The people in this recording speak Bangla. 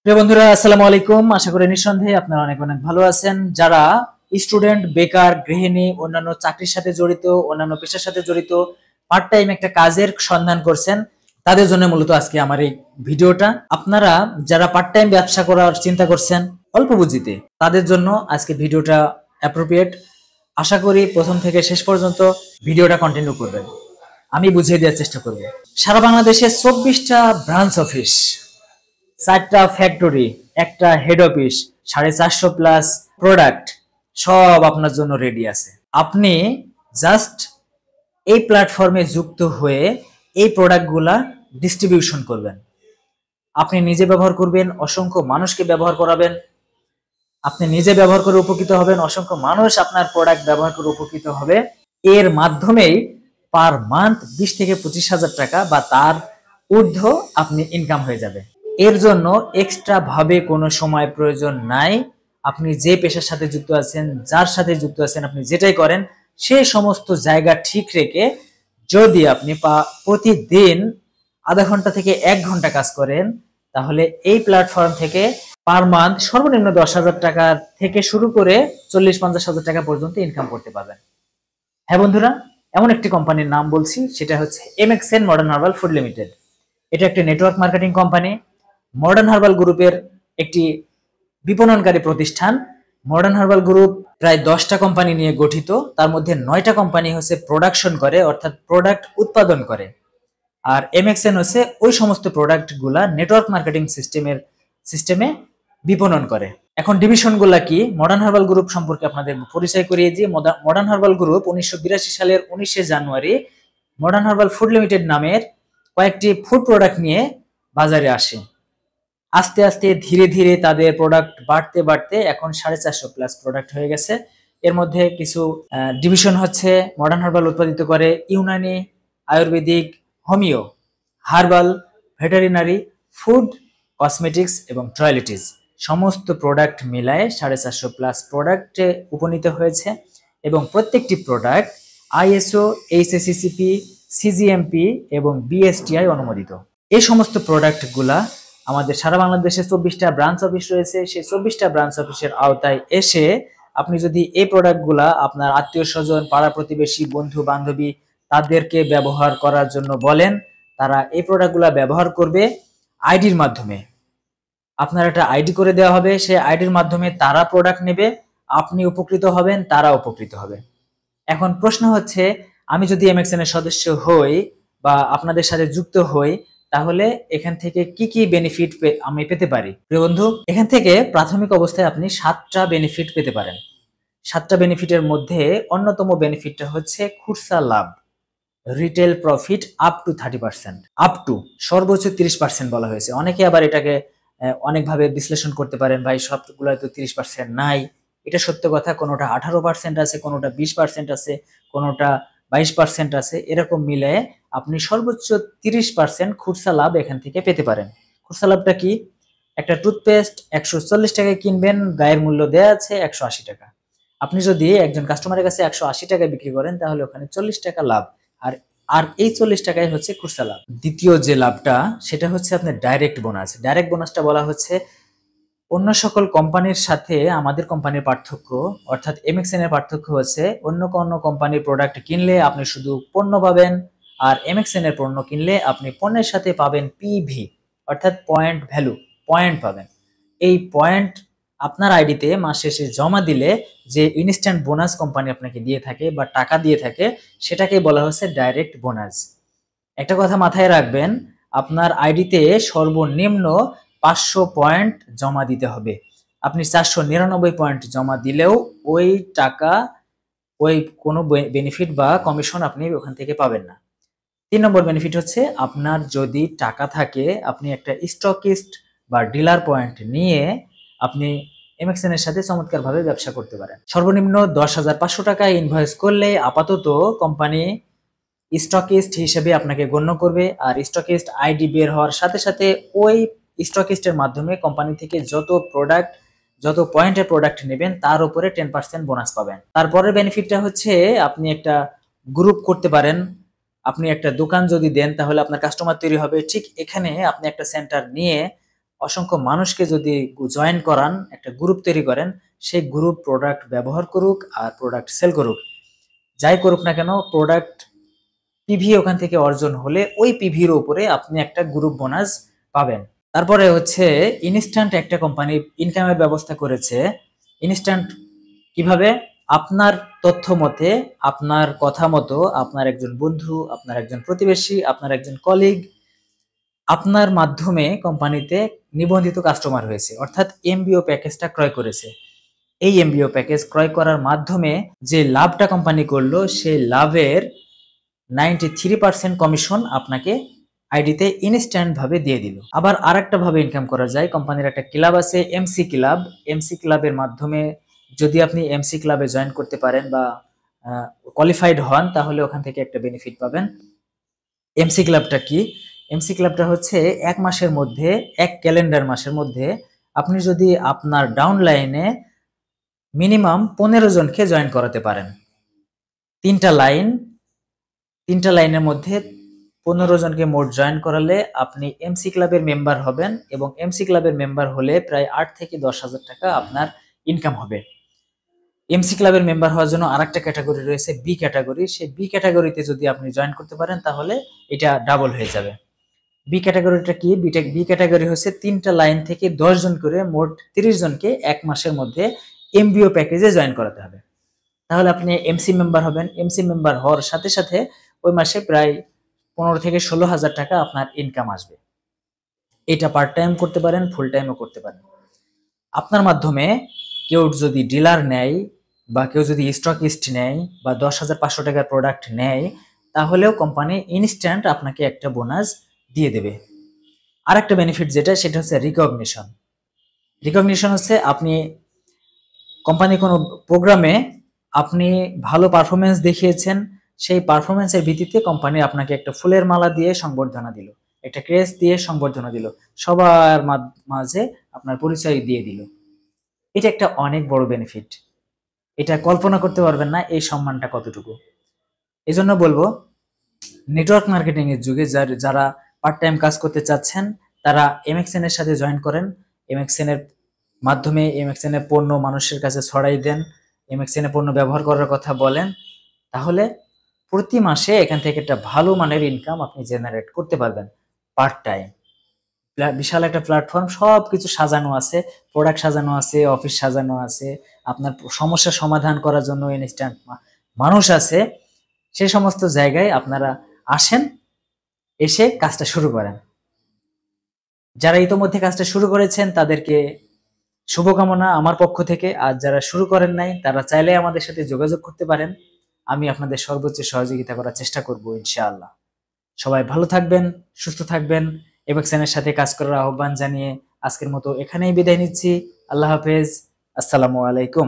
প্রিয় বন্ধুরা, আসসালামু আলাইকুম। আশা করি নিঃসন্দেহে আপনারা অনেক অনেক ভালো আছেন। যারা স্টুডেন্ট, বেকার, গৃহিণী, অন্যান্য চাকরির সাথে জড়িত, অন্যান্য পেশার সাথে জড়িত, পার্ট টাইম একটা কাজের সন্ধান করছেন, তাদের জন্য মূলত আজকে আমার এই ভিডিওটা। আপনারা যারা পার্ট টাইম ব্যবসা করার চিন্তা করছেন অল্প পুঁজিতে, তাদের জন্য আজকে ভিডিওটা অ্যাপ্রোপ্রিয়েট। আশা করি প্রথম থেকে শেষ পর্যন্ত ভিডিওটা কন্টিনিউ করবেন, আমি বুঝিয়ে দেওয়ার চেষ্টা করব। সারা বাংলাদেশে 24টা ব্রাঞ্চ অফিস, 4টা ফ্যাক্টরি, একটা হেড অফিস, 450 প্লাস প্রোডাক্ট, সব আপনার জন্য রেডি আছে। আপনি জাস্ট এই প্ল্যাটফর্মে যুক্ত হয়ে এই প্রোডাক্টগুলা ডিস্ট্রিবিউশন করবেন। আপনি নিজে ব্যবহার করবেন, অসংখ্য মানুষকে ব্যবহার করাবেন। আপনি নিজে ব্যবহার করে উপকৃত হবেন, অসংখ্য মানুষ আপনার প্রোডাক্ট ব্যবহার করে উপকৃত হবে। এর মাধ্যমেই পার মান্থ 20 থেকে 25,000 টাকা বা তার ঊর্ধ্ব আপনি ইনকাম হয়ে যাবে। এর জন্য এক্সট্রা ভাবে কোনো সময় প্রয়োজন নাই। আপনি যে পেশার সাথে যুক্ত আছেন, যার সাথে যুক্ত আছেন, আপনি যেটাই করেন সেই সমস্ত জায়গা ঠিক রেখে যদি আপনি প্রতিদিন আধা ঘন্টা থেকে 1 ঘন্টা কাজ করেন, তাহলে এই প্ল্যাটফর্ম থেকে পার মান্থ সর্বনিম্ন 10,000 টাকা থেকে শুরু করে 40-50,000 টাকা পর্যন্ত ইনকাম করতে পারবেন। হ্যাঁ বন্ধুরা, এমন একটি কোম্পানির নাম বলছি, সেটা হচ্ছে MXN modern herbal food limited. এটা একটি network marketing company, modern herbal গ্রুপের একটি বিপণনকারী প্রতিষ্ঠান। মডার্ন হার্বাল গ্রুপ প্রায় 10টা কোম্পানি নিয়ে গঠিত, তার মধ্যে 9টা কোম্পানি হচ্ছে প্রোডাকশন করে, অর্থাৎ প্রোডাক্ট উৎপাদন করে। আর MXN হচ্ছে ওই সমস্ত প্রোডাক্টগুলা নেটওয়ার্ক মার্কেটিং সিস্টেমে বিপণন করে। এখন ডিভিশনগুলা কি, মডার্ন হার্বাল গ্রুপ সম্পর্কে আপনাদের পরিচয় করিয়ে দিই। মডার্ন হার্বাল গ্রুপ 1982 সালের 19শে জানুয়ারি মডার্ন হার্বাল ফুড লিমিটেড নামের কয়েকটি ফুড প্রোডাক্ট নিয়ে বাজারে আসে। আস্তে আস্তে ধীরে ধীরে তাদের প্রোডাক্ট বাড়তে বাড়তে এখন 450 প্লাস প্রোডাক্ট হয়ে গেছে। এর মধ্যে কিছু ডিভিশন হচ্ছে, মডার্ন হার্বাল উৎপাদিত করে Unani, Ayurvedic, homeo, herbal, veterinary, food, cosmetics এবং টয়লেটিস সমস্ত প্রোডাক্ট মিলায়ে 450 প্লাস প্রোডাক্টে উপনীত হয়েছে এবং প্রত্যেকটি প্রোডাক্ট ISO, HACCP, CGMP এবং BSTI অনুমোদিত। এই সমস্ত প্রোডাক্টগুলা আমাদের সারা বাংলাদেশে 24টা ব্রাঞ্চ অফিস রয়েছে। সেই 24টা ব্রাঞ্চ অফিসের আওতায় এসে আপনি যদি এই প্রোডাক্টগুলা আপনার আত্মীয় স্বজন, পাড়া প্রতিবেশী, বন্ধু বান্ধবী তাদেরকে ব্যবহার করার জন্য বলেন, তারা এই প্রোডাক্টগুলা ব্যবহার করবে আইডির মাধ্যমে। আপনার একটা আইডি করে দেওয়া হবে, সেই আইডির মাধ্যমে তারা প্রোডাক্ট নেবে, আপনি উপকৃত হবেন, তারা উপকৃত হবে। এখন প্রশ্ন হচ্ছে, আমি যদি MXN এর সদস্য হই বা আপনাদের সাথে যুক্ত হই, তাহলে এখান থেকে কি কি বেনিফিট আমি পেতে পারি? প্রিয় বন্ধু, এখান থেকে প্রাথমিক অবস্থায় আপনি 7টা বেনিফিট পেতে পারেন। 7টা বেনিফিটের মধ্যে অন্যতম বেনিফিটটা হচ্ছে খুচরা লাভ, retail profit up to 30%, up to সর্বোচ্চ 30% বলা হয়েছে। অনেকে আবার এটাকে অনেকভাবে বিশ্লেষণ করতে পারেন, ভাই সবগুলো তো 30% নাই। এটা সত্য কথা, কোনোটা 18% আছে, কোনোটা 20% আছে, কোনোটা 22% আছে। এরকম মিলে আপনি সর্বোচ্চ 30% খুচরা লাভ এখান থেকে পেতে পারেন। খুচরা লাভটা কি? একটা টুথপেস্ট 140 টাকায় কিনবেন, গায়ের মূল্য দেয়া আছে 180 টাকা। আপনি যদি একজন কাস্টমারের কাছে 180 টাকায় বিক্রি করেন, তাহলে ওখানে 40 টাকা লাভ। আর আর এই 40 টাকায় হচ্ছে খুচরা লাভ। দ্বিতীয় যে লাভটা, সেটা হচ্ছে আপনার ডাইরেক্ট বোনাস। ডাইরেক্ট বোনাসটা বলা হচ্ছে অন্য সকল কোম্পানির সাথে আমাদের কোম্পানির পার্থক্য, অর্থাৎ MXN এর পার্থক্য হচ্ছে অন্য কোনো কোম্পানির প্রোডাক্ট কিনলে আপনি শুধু পণ্য পাবেন, আর MXN এর পণ্য কিনলে আপনি পণ্যের সাথে পাবেন PV, অর্থাৎ পয়েন্ট ভ্যালু, পয়েন্ট পাবেন। এই পয়েন্ট আপনার আইডিতে মাস শেষে জমা দিলে যে ইনস্ট্যান্ট বোনাস কোম্পানি আপনাকে দিয়ে থাকে বা টাকা দিয়ে থাকে, সেটাকে বলা হচ্ছে ডাইরেক্ট বোনাস। একটা কথা মাথায় রাখবেন, আপনার আইডিতে সর্বনিম্ন 500 পয়েন্ট জমা দিতে হবে। আপনি 499 পয়েন্ট জমা দিলেও ওই টাকা, ওই কোনো বেনিফিট বা কমিশন আপনি ওখান থেকে পাবেন না। 3 নম্বর বেনিফিট হচ্ছে, আপনার যদি টাকা থাকে, আপনি একটা স্টকিস্ট বা ডিলার পয়েন্ট নিয়ে আপনি MXN এর সাথে চমৎকারভাবে ব্যবসা করতে পারেন। সর্বনিম্ন 10,500 টাকা ইনভয়েস করলে আপাতত কোম্পানি স্টকিস্ট হিসেবে আপনাকে গণ্য করবে। আর স্টকিস্ট আইডি বের হওয়ার সাথে সাথে ওই স্টকিস্টের মাধ্যমে কোম্পানি থেকে যত পয়েন্টের প্রোডাক্ট নেবেন তার উপরে 10% বোনাস পাবেন। তারপরের বেনিফিটটা হচ্ছে, আপনি একটা গ্রুপ করতে পারেন। আপনি একটা দোকান যদি দেন, তাহলে আপনার কাস্টমার তৈরি হবে। ঠিক এখানে আপনি একটা সেন্টার নিয়ে অসংখ্য মানুষকে যদি জয়েন করান, একটা গ্রুপ তৈরি করেন, সেই গ্রুপ প্রোডাক্ট ব্যবহার করুক আর প্রোডাক্ট সেল করুক, যাই করুক না কেন, প্রোডাক্ট পিভি ওখান থেকে অর্জন হলে ওই পিভির উপরে আপনি একটা গ্রুপ বোনাস পাবেন। তারপরে হচ্ছে ইনস্ট্যান্ট একটা কোম্পানি ইনকামের ব্যবস্থা করেছে। ইনস্ট্যান্ট কিভাবে? আপনার তথ্য মতে, আপনার কথা মতো, আপনার একজন বন্ধু, আপনার একজন প্রতিবেশী, আপনার একজন কলিগ আপনার মাধ্যমে কোম্পানিতে নিবন্ধিত কাস্টমার হয়েছে, অর্থাৎ এমবিও প্যাকেজটা ক্রয় করেছে। এই এমবিও প্যাকেজ ক্রয় করার মাধ্যমে যে লাভটা কোম্পানি করলো, সেই লাভের 93% কমিশন আপনাকে আইডিতে ইনস্ট্যান্ট ভাবে দিয়ে দিল। আবার আরেকটা ভাবে ইনকাম করা যায়। কোম্পানির একটা ক্লাব আছে এমসি ক্লাব। এমসি ক্লাবের মাধ্যমে যদি আপনি এমসি ক্লাবে জয়েন করতে পারেন বা কোয়ালিফাইড হন, তাহলে ওখান থেকে একটা বেনিফিট পাবেন। এমসি ক্লাবটা কি? এমসি ক্লাবটা হচ্ছে এক মাসের মধ্যে, এক ক্যালেন্ডার মাসের মধ্যে আপনি যদি আপনার ডাউনলাইনে মিনিমাম 15 জনকে জয়েন করাতে পারেন, তিনটা লাইনের মধ্যে 15 জনকে মোট জয়েন করালে আপনি এমসি ক্লাবের মেম্বার হবেন, এবং এমসি ক্লাবের মেম্বার হলে প্রায় 8 থেকে 10,000 টাকা আপনার ইনকাম হবে। এমসি ক্লাবের মেম্বার হওয়ার জন্য আরেকটা ক্যাটাগরি রয়েছে, বি ক্যাটাগরি। সেই বি ক্যাটাগরিতে যদি আপনি জয়েন করতে পারেন, তাহলে এটা ডাবল হয়ে যাবে। বি ক্যাটাগরিটা কি? বি ক্যাটাগরি হচ্ছে 3টা লাইন থেকে 10 জন করে মোট 30 জনকে এক মাসের মধ্যে এমবিও প্যাকেজে জয়েন করাতে হবে। তাহলে আপনি এমসি মেম্বার হবেন। এমসি মেম্বার হওয়ার সাথে সাথে ওই মাসে প্রায় 15 থেকে 16,000 টাকা আপনার ইনকাম আসবে। এটা পার্ট টাইম করতে পারেন, ফুল টাইমও করতে পারেন। আপনার মাধ্যমে কেউ যদি ডিলার নেয় বা কেউ যদি স্টকিস্ট নেয় বা 10,500 টাকার প্রোডাক্ট নেয়, তাহলেও কোম্পানি ইনস্ট্যান্ট আপনাকে একটা বোনাস দিয়ে দেবে। আরেকটা বেনিফিট যেটা, সেটা হচ্ছে রিকগনিশন। রিকগনিশন হচ্ছে আপনি কোম্পানি কোনো প্রোগ্রামে আপনি ভালো পারফরমেন্স দেখিয়েছেন, সেই পারফরমেন্সের ভিত্তিতে কোম্পানি আপনাকে একটা ফুলের মালা দিয়ে সংবর্ধনা দিল, একটা ক্রেস্ট দিয়ে সংবর্ধনা দিল, সবার মাঝে আপনার পরিচয় দিয়ে দিল। এটা একটা অনেক বড় বেনিফিট। এটা কল্পনা করতে পারবেন না এই সম্মানটা কতটুকু। এজন্য বলবো, নেটওয়ার্ক মার্কেটিং এর যুগে যারা পার্ট টাইম কাজ করতে চাচ্ছেন, তারা এমএক্সএন এর সাথে জয়েন করেন। এমএক্সএন এর মাধ্যমে এমএক্সএন এর পণ্য মানুষের কাছে ছড়াই দেন, এমএক্সএন এর পণ্য ব্যবহার করার কথা বলেন, তাহলে প্রতি মাসে এখান থেকে একটা ভালো মানের ইনকাম আপনি জেনারেট করতে পারবেন পার্ট টাইম। বিশাল একটা প্ল্যাটফর্ম, সবকিছু সাজানো আছে, প্রোডাক্ট সাজানো আছে, অফিস সাজানো আছে, আপনার সমস্যা সমাধান করার জন্য ইনস্ট্যান্ট মানুষ আছে। সেই সমস্ত জায়গায় আপনারা আসেন, এসে কাজটা শুরু করেন। যারা ইতোমধ্যে কাজটা শুরু করেছেন তাদেরকে শুভকামনা আমার পক্ষ থেকে। আর যারা শুরু করেন নাই, তারা চাইলে আমাদের সাথে যোগাযোগ করতে পারেন। আমি আপনাদের সর্বোচ্চ সহযোগিতা করার চেষ্টা করব ইনশাআল্লাহ। সবাই ভালো থাকবেন, সুস্থ থাকবেন। এমএক্সএন এর সাথে কাজ করার আহ্বান জানিয়ে আজকের মতো এখানেই বিদায় নিচ্ছি। আল্লাহ হাফেজ, আসসালামু আলাইকুম।